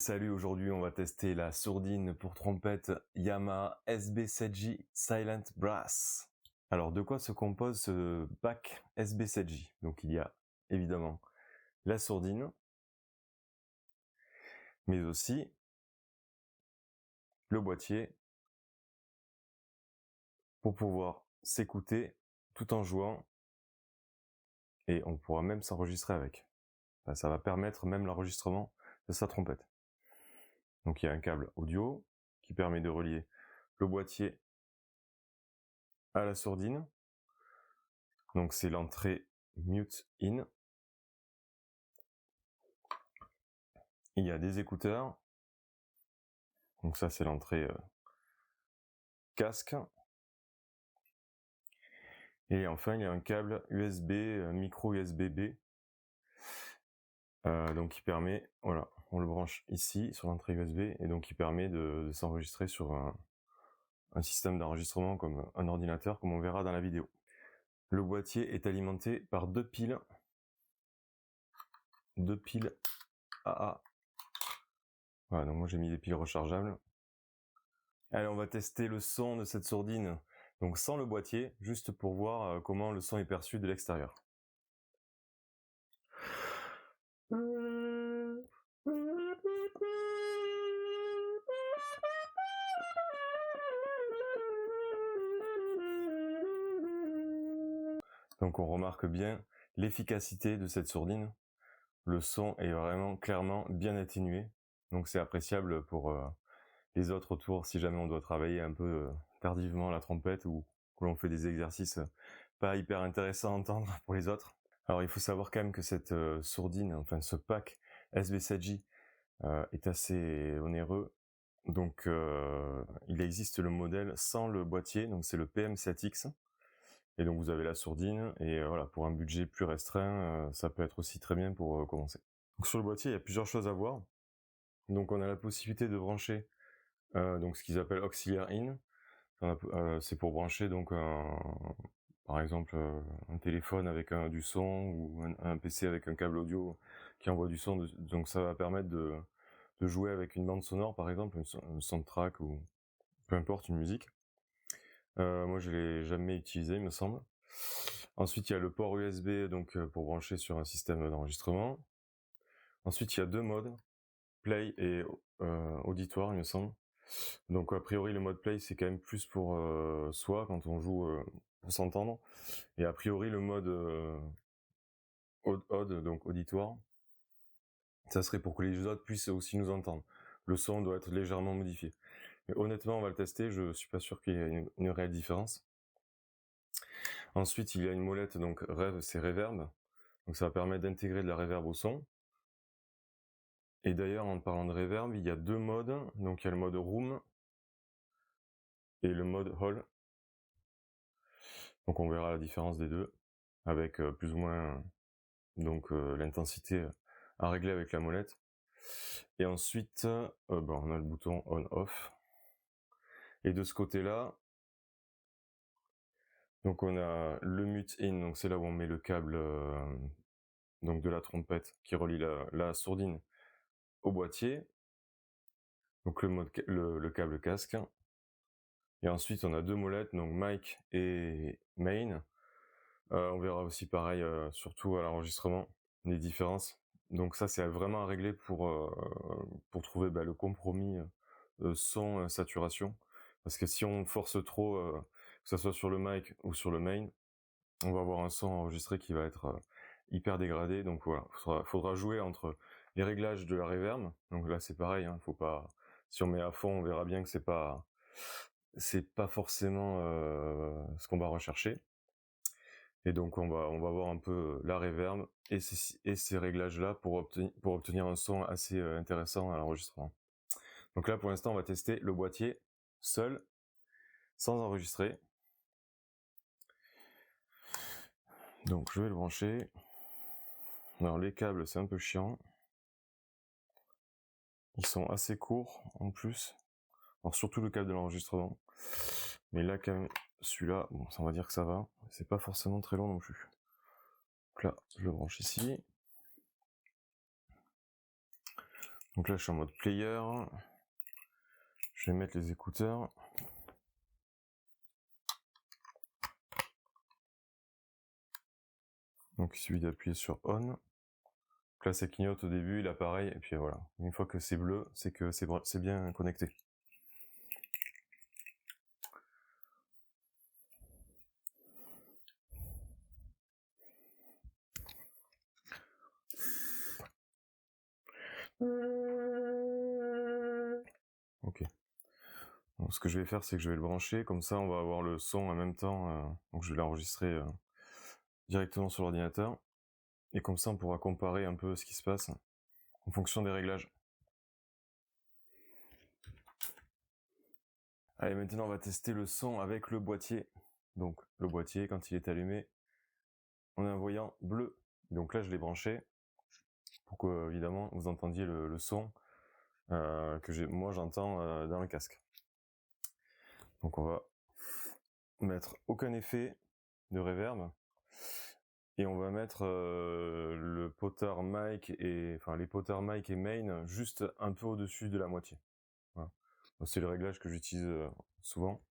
Salut, aujourd'hui on va tester la sourdine pour trompette Yamaha SB7J Silent Brass. Alors de quoi se compose ce pack SB7J? Donc il y a évidemment la sourdine, mais aussi le boîtier pour pouvoir s'écouter tout en jouant, et on pourra même s'enregistrer avec. Enfin, ça va permettre même l'enregistrement de sa trompette. Donc il y a un câble audio qui permet de relier le boîtier à la sourdine. Donc c'est l'entrée mute in. Il y a des écouteurs. Donc ça c'est l'entrée casque. Et enfin il y a un câble USB, micro USB-B. Donc qui permet, voilà, on le branche ici sur l'entrée USB, et donc qui permet de s'enregistrer sur un système d'enregistrement comme un ordinateur, comme on verra dans la vidéo. Le boîtier est alimenté par deux piles AA. Voilà, donc moi j'ai mis des piles rechargeables. Allez, on va tester le son de cette sourdine, donc sans le boîtier, juste pour voir comment le son est perçu de l'extérieur. Donc on remarque bien l'efficacité de cette sourdine. Le son est vraiment clairement bien atténué, donc c'est appréciable pour les autres tours si jamais on doit travailler un peu tardivement la trompette, ou que l'on fait des exercices pas hyper intéressants à entendre pour les autres. Alors il faut savoir quand même que cette sourdine, enfin ce pack SB7J est assez onéreux. Donc il existe le modèle sans le boîtier, donc c'est le PM7X. Et donc vous avez la sourdine, et voilà, pour un budget plus restreint, ça peut être aussi très bien pour commencer. Donc sur le boîtier, il y a plusieurs choses à voir. Donc on a la possibilité de brancher donc ce qu'ils appellent auxiliaire in. C'est pour brancher donc par exemple un téléphone avec du son, ou un PC avec un câble audio qui envoie du son. Donc ça va permettre de jouer avec une bande sonore, par exemple une soundtrack, ou peu importe, une musique. Moi je l'ai jamais utilisé, il me semble. Ensuite il y a le port USB, donc pour brancher sur un système d'enregistrement. Ensuite il y a deux modes, play et auditoire, il me semble. Donc a priori le mode play c'est quand même plus pour soi, quand on joue pour s'entendre, et a priori le mode odd, donc auditoire, ça serait pour que les autres puissent aussi nous entendre. Le son doit être légèrement modifié. Mais honnêtement on va le tester, je suis pas sûr qu'il y ait une réelle différence. Ensuite il y a une molette, donc c'est reverb, donc ça va permettre d'intégrer de la reverb au son. Et d'ailleurs en parlant de reverb, il y a deux modes, donc il y a le mode room et le mode hall. Donc on verra la différence des deux, avec plus ou moins donc l'intensité à régler avec la molette. Et ensuite on a le bouton on off. Et de ce côté là, donc on a le mute in, donc c'est là où on met le câble donc de la trompette qui relie la sourdine au boîtier, donc le câble casque. Et ensuite on a deux molettes, donc mic et main. On verra aussi pareil, surtout à l'enregistrement, les différences. Donc ça c'est vraiment à régler pour trouver le compromis son saturation. Parce que si on force trop, que ce soit sur le mic ou sur le main, on va avoir un son enregistré qui va être hyper dégradé. Donc voilà, faudra jouer entre les réglages de la reverb. Donc là c'est pareil, hein, faut pas, si on met à fond, on verra bien que c'est pas forcément ce qu'on va rechercher. Et donc on va voir un peu la reverb et ces réglages là pour obtenir un son assez intéressant à l'enregistrement. Donc là pour l'instant on va tester le boîtier seul, sans enregistrer. Donc je vais le brancher. Alors les câbles c'est un peu chiant, ils sont assez courts en plus, alors surtout le câble de l'enregistrement, mais là quand même celui-là, bon ça on va dire que ça va, c'est pas forcément très long non plus. Donc là je le branche ici. Donc là je suis en mode player, je vais mettre les écouteurs. Donc il suffit d'appuyer sur on. Donc là ça clignote au début, il apparaît, et puis voilà. Une fois que c'est bleu, c'est que c'est bien connecté. Ok. Donc, ce que je vais faire, c'est que je vais le brancher, comme ça on va avoir le son en même temps, donc je vais l'enregistrer directement sur l'ordinateur, et comme ça on pourra comparer un peu ce qui se passe en fonction des réglages. Allez, maintenant on va tester le son avec le boîtier. Donc le boîtier, quand il est allumé, on a un voyant bleu. Donc là je l'ai branché pour que évidemment vous entendiez le son que moi j'entends dans le casque. Donc on va mettre aucun effet de reverb, et on va mettre le potard mic les potards mic et main juste un peu au-dessus de la moitié. Voilà. C'est le réglage que j'utilise souvent.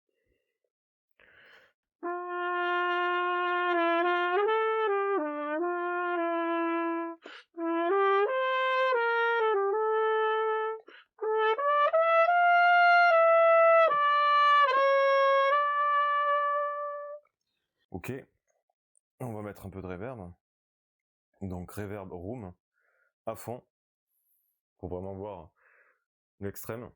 Ok, on va mettre un peu de reverb. Donc reverb room à fond pour vraiment voir l'extrême.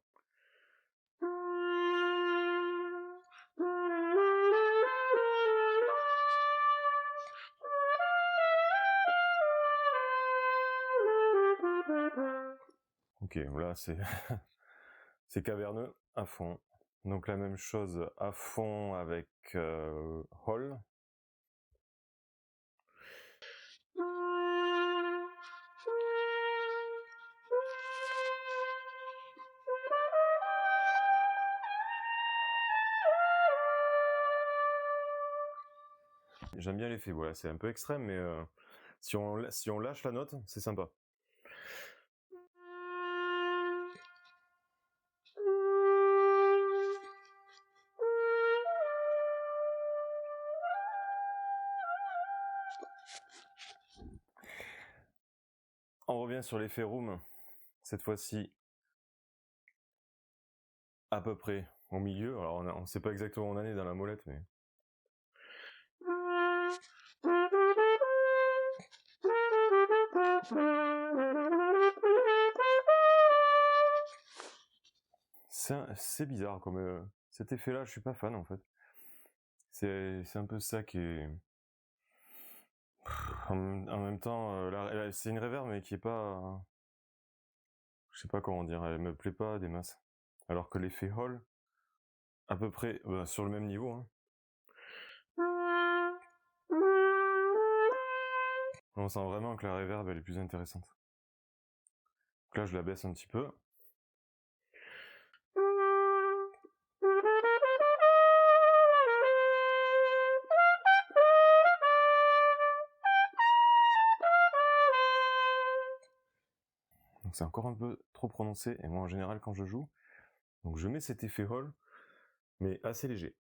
Ok, là c'est c'est caverneux à fond. Donc la même chose à fond avec Hall. J'aime bien l'effet, voilà, c'est un peu extrême, mais si on lâche la note, c'est sympa. On revient sur l'effet room, cette fois-ci à peu près au milieu. Alors on sait pas exactement où on en est dans la molette, mais... C'est bizarre comme cet effet-là, je suis pas fan en fait. C'est un peu ça qui est... En même temps, c'est une reverb mais qui est pas... Je sais pas comment dire, elle me plaît pas des masses. Alors que l'effet Hall, à peu près sur le même niveau, hein. On sent vraiment que la reverb elle est plus intéressante. Donc là je la baisse un petit peu. Donc c'est encore un peu trop prononcé, et moi en général quand je joue, donc je mets cet effet Hall, mais assez léger.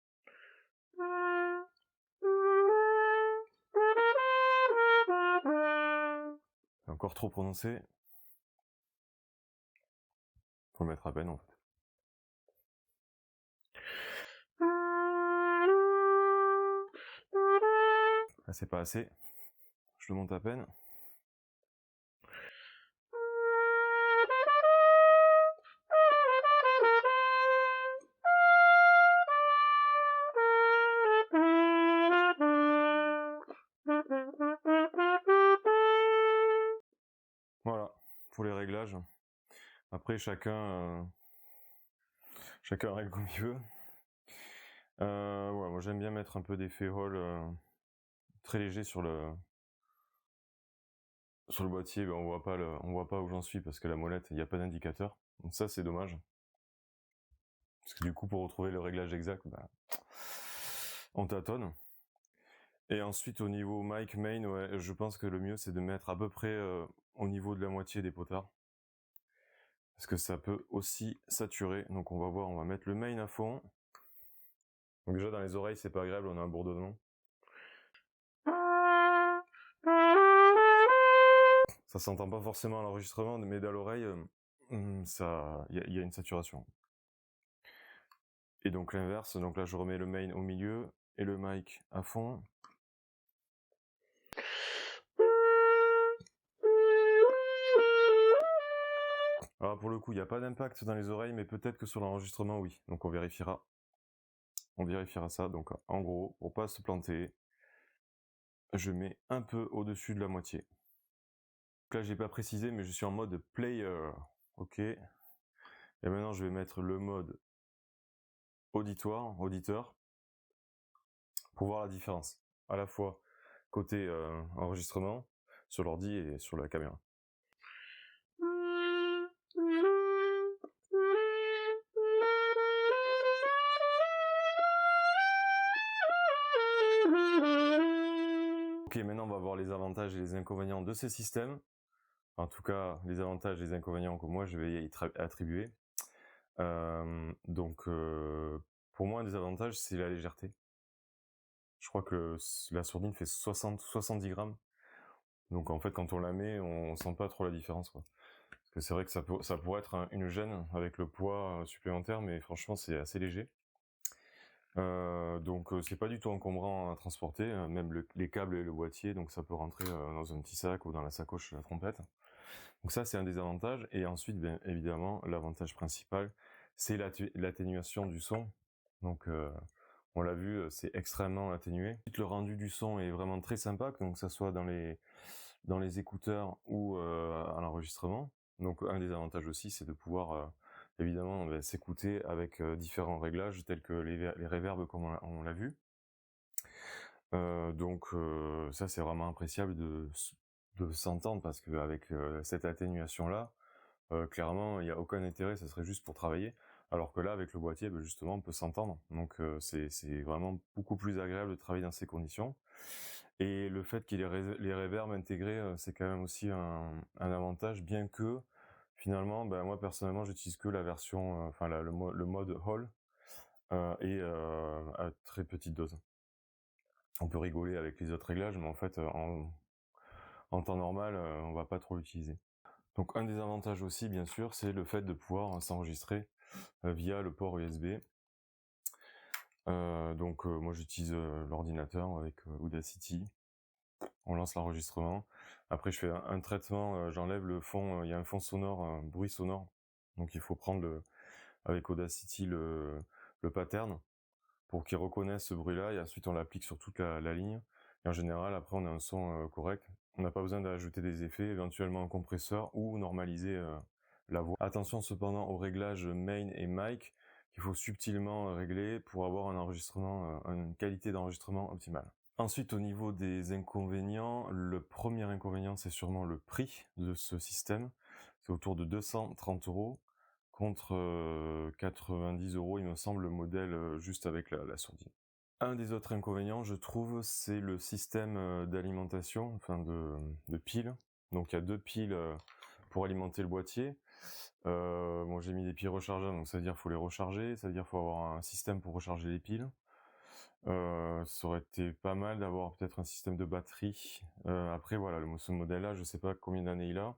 C'est encore trop prononcé. Faut le mettre à peine en fait. Là c'est pas assez. Je le monte à peine. Voilà, pour les réglages. Après chacun règle comme il veut. Ouais, moi j'aime bien mettre un peu d'effet Hall très léger sur le boîtier. On voit pas où j'en suis parce que la molette, il n'y a pas d'indicateur. Donc ça c'est dommage. Parce que du coup pour retrouver le réglage exact, on tâtonne. Et ensuite au niveau mic main, ouais, je pense que le mieux c'est de mettre à peu près au niveau de la moitié des potards. parce que ça peut aussi saturer. Donc on va voir, on va mettre le main à fond. Donc déjà dans les oreilles c'est pas agréable, on a un bourdonnement. Ça s'entend pas forcément à l'enregistrement, mais dans l'oreille, ça, il y a une saturation. Et donc l'inverse, donc là je remets le main au milieu et le mic à fond. Alors pour le coup, il n'y a pas d'impact dans les oreilles, mais peut-être que sur l'enregistrement, oui. Donc on vérifiera. On vérifiera ça. Donc en gros, pour pas se planter, je mets un peu au-dessus de la moitié. Donc là, j'ai pas précisé, mais je suis en mode player. Ok. Et maintenant, je vais mettre le mode auditeur, pour voir la différence. À la fois côté enregistrement, sur l'ordi et sur la caméra. Ok, maintenant on va voir les avantages et les inconvénients de ces systèmes. En tout cas, les avantages et les inconvénients que moi je vais y attribuer. Pour moi, un des avantages, c'est la légèreté. Je crois que la sourdine fait 70 grammes. Donc en fait, quand on la met, on sent pas trop la différence, quoi. Parce que c'est vrai que ça pourrait être une gêne avec le poids supplémentaire, mais franchement, c'est assez léger. C'est pas du tout encombrant à transporter, même les câbles et le boîtier, donc ça peut rentrer dans un petit sac ou dans la sacoche la trompette. Donc ça, c'est un des avantages. Et ensuite, bien évidemment, l'avantage principal, c'est l'atténuation du son. Donc on l'a vu, c'est extrêmement atténué. Le rendu du son est vraiment très sympa, donc que ça soit dans les écouteurs ou à l'enregistrement. Donc un des avantages aussi, c'est de pouvoir évidemment s'écouter avec différents réglages tels que les reverbs comme on l'a vu. Ça c'est vraiment appréciable de s'entendre, parce qu'avec cette atténuation là, clairement il n'y a aucun intérêt, ça serait juste pour travailler. Alors que là, avec le boîtier, justement, on peut s'entendre. Donc c'est vraiment beaucoup plus agréable de travailler dans ces conditions. Et le fait qu'il y ait les reverbs intégrés, c'est quand même aussi un avantage, bien que finalement, moi personnellement, j'utilise que la version, le mode Hall, et à très petite dose. On peut rigoler avec les autres réglages, mais en fait, en temps normal, on va pas trop l'utiliser. Donc un des avantages aussi, bien sûr, c'est le fait de pouvoir s'enregistrer via le port USB. Moi j'utilise l'ordinateur avec Audacity. On lance l'enregistrement. Après je fais un traitement, j'enlève le fond, il y a un fond sonore, bruit sonore. Donc il faut prendre avec Audacity le pattern pour qu'il reconnaisse ce bruit-là, et ensuite on l'applique sur toute la ligne. Et en général, après on a un son correct. On n'a pas besoin d'ajouter des effets, éventuellement un compresseur ou normaliser la voix. Attention cependant aux réglages main et mic qu'il faut subtilement régler pour avoir un enregistrement, une qualité d'enregistrement optimale. Ensuite, au niveau des inconvénients, le premier inconvénient, c'est sûrement le prix de ce système. C'est autour de 230 € contre 90 €, il me semble, le modèle juste avec la sourdine. Un des autres inconvénients, je trouve, c'est le système d'alimentation, enfin de piles. Donc il y a 2 piles pour alimenter le boîtier. Moi j'ai mis des piles rechargeables, donc ça veut dire qu'il faut les recharger, ça veut dire qu'il faut avoir un système pour recharger les piles. Ça aurait été pas mal d'avoir peut-être un système de batterie. Après voilà, ce modèle-là, je sais pas combien d'années il a,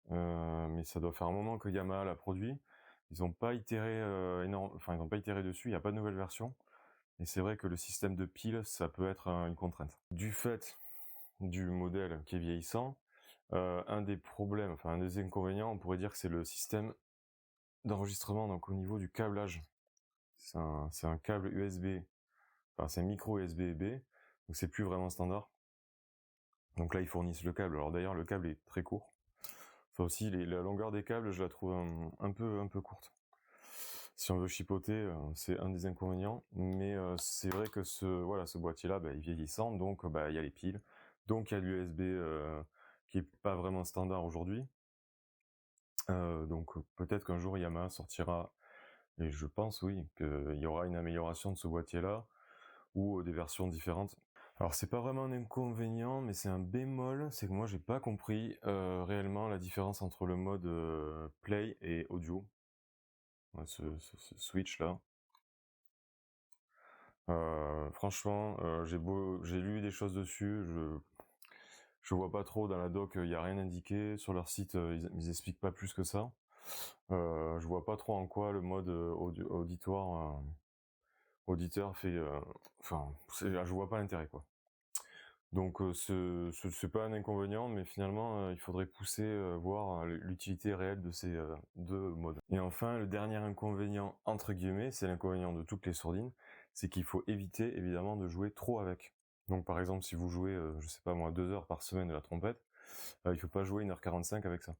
mais ça doit faire un moment que Yamaha l'a produit. Ils n'ont pas itéré ils n'ont pas itéré dessus, il n'y a pas de nouvelle version. Et c'est vrai que le système de piles, ça peut être une contrainte. Du fait du modèle qui est vieillissant, un des problèmes, enfin un des inconvénients, on pourrait dire que c'est le système d'enregistrement, donc au niveau du câblage. C'est un câble USB, enfin c'est un micro USB-B, donc c'est plus vraiment standard. Donc là ils fournissent le câble. Alors d'ailleurs le câble est très court. Ça aussi, la longueur des câbles, je la trouve un peu courte. Si on veut chipoter, c'est un des inconvénients, mais c'est vrai que ce boîtier-là, il est vieillissant, donc il y a les piles, donc il y a l'USB qui est pas vraiment standard aujourd'hui. Donc peut-être qu'un jour Yamaha sortira, et je pense oui, qu'il y aura une amélioration de ce boîtier-là, ou des versions différentes. Alors c'est pas vraiment un inconvénient, mais c'est un bémol, c'est que moi j'ai pas compris, réellement la différence entre le mode, play et audio. Ouais, ce switch là. Franchement, j'ai lu des choses dessus, je vois pas trop dans la doc, il y a rien indiqué. Sur leur site, ils expliquent pas plus que ça. Je vois pas trop en quoi le mode, auditeur fait, enfin, je vois pas l'intérêt, quoi. Donc c'est pas un inconvénient, mais finalement, il faudrait pousser, voir, l'utilité réelle de ces, 2 modes. Et enfin, le dernier inconvénient, entre guillemets, c'est l'inconvénient de toutes les sourdines, c'est qu'il faut éviter évidemment de jouer trop avec. Donc par exemple, si vous jouez, je sais pas moi, 2 heures par semaine de la trompette, il faut pas jouer 1h45 avec ça.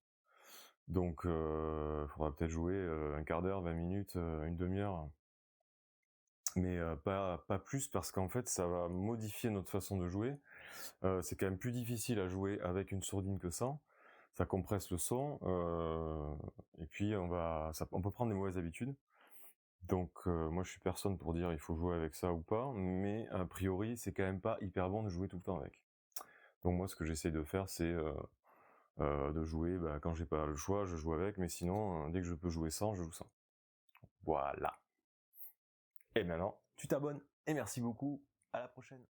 Donc faudra peut-être jouer, un quart d'heure, 20 minutes, une demi-heure, mais pas plus parce qu'en fait, ça va modifier notre façon de jouer. C'est quand même plus difficile à jouer avec une sourdine que sans. Ça compresse le son, et puis on peut prendre des mauvaises habitudes. Donc moi je suis personne pour dire il faut jouer avec ça ou pas, mais a priori c'est quand même pas hyper bon de jouer tout le temps avec. Donc moi ce que j'essaie de faire c'est de jouer, quand j'ai pas le choix je joue avec, mais sinon dès que je peux jouer sans, je joue sans. Voilà. Et maintenant tu t'abonnes, et merci beaucoup, à la prochaine.